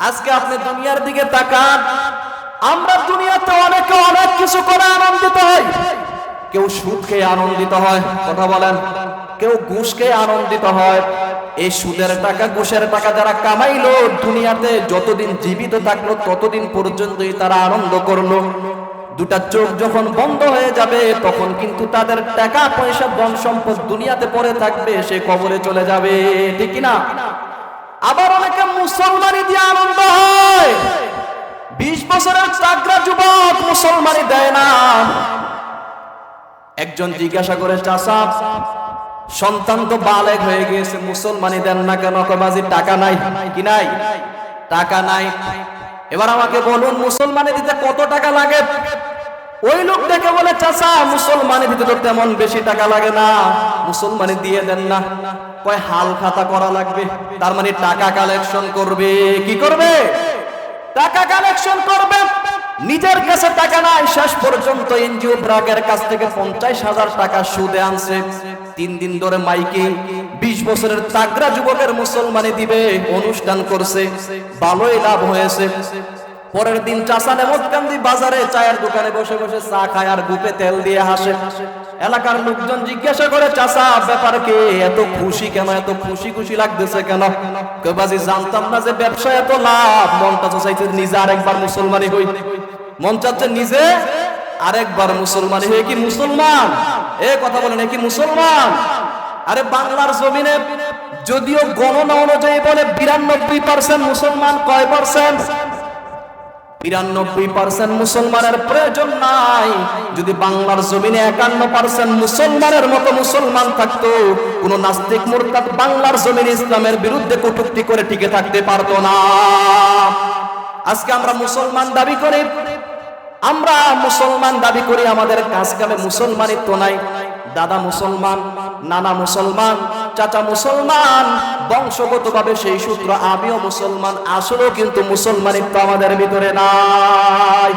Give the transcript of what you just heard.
আজকে আপনি দুনিয়ার দিকে তাকান, আমরা দুনিয়াতে অনেকে অনেক কিছু করে আনন্দিত হই। কেউ সুদ খেয়ে আনন্দিত হয়, কথা বলেন। কেউ ঘুষ খেয়ে আনন্দিত হয়। এই সুদের টাকা ঘুষের টাকা যারা কামাইলো, দুনিয়াতে যতদিন জীবিত থাকলো ততদিন পর্যন্তই তারা আনন্দ করলো। দুটা চোখ যখন বন্ধ হয়ে যাবে তখন কিন্তু তাদের টাকা পয়সা ধন সম্পদ দুনিয়াতে পড়ে থাকবে, সে কবরে চলে যাবে, ঠিক না? আবার অনেকে মুসলমানি দিয়ে আনন্দ হয়। 20 বছরের চাকরা যুবক মুসলমানি দেয় না। একজন জিজ্ঞাসা করে, চাচা সন্তান তো বালেগ হয়ে গিয়েছে, মুসলমানি দেন না কেন? কবাজি টাকা নাই। কি নাই? টাকা নাই। এবার আমাকে বলুন, মুসলমানি দিতে কত টাকা লাগে? ওই লোক দেখে বলে, চাচা মুসলমানি দিতে তো তেমন বেশি টাকা লাগে না, মুসলমানি দিয়ে দেন না। কয় হাল খাতা করা লাগবে। তার মানে টাকা কালেকশন করবে। কি করবে? টাকা কালেকশন করবে। নিজের কাছে টাকা নাই, শেষ পর্যন্ত এনজিও ব্রাকের কাছ থেকে 50,000 টাকা সুদে আনছে। 3 দিন ধরে মাইকে 20 বছরের তাগড়া যুবকের মুসলমানি দিবে অনুষ্ঠান করছে, ভালোই লাভ হয়েছে। পরের দিন চাচা নেমতকান্দি বাজারে চায়ের দোকানে বসে বসে চা খায় আর গুপে তেল দিয়ে হাসে। এলাকার লোকজন জিজ্ঞাসা করে, চাচা ব্যাপার কি, এত খুশি কেন, এত খুশি খুশি লাগতেছে কেন? কবাজি জানতাম না যে ব্যবসা এত লাভ। মনটা চাইছে নিজে আরেকবার মুসলমানি হই, মন চাচ্ছে নিজে আরেকবার মুসলমানি হয়ে। কি মুসলমান? এ কথা বলেন, কি মুসলমান? আরে বাংলার জমিনে যদিও গণনা অনুযায়ী বলে 92% মুসলমান, কয় পার্সেন্ট? 92% মুসলমানের প্রয়োজন নাই। যদি বাংলার জমিনে 51% মুসলমানের মতো মুসলমান থাকতো, কোন নাস্তিক মুরতাদ বাংলার জমিনে ইসলামের বিরুদ্ধে কটূক্তি করে টিকে থাকতে পারতো না। আজকে আমরা মুসলমান দাবি করি, আমরা মুসলমান দাবি করি, আমাদের কাজ কামে মুসলমানিত্ব নাই। দাদা মুসলমান, নানা মুসলমান, চাচা মুসলমান, বংশগতভাবে সেই সূত্র আমিও মুসলমান, আসলেও কিন্তু মুসলমানিত্ব আমাদের ভিতরে নাই।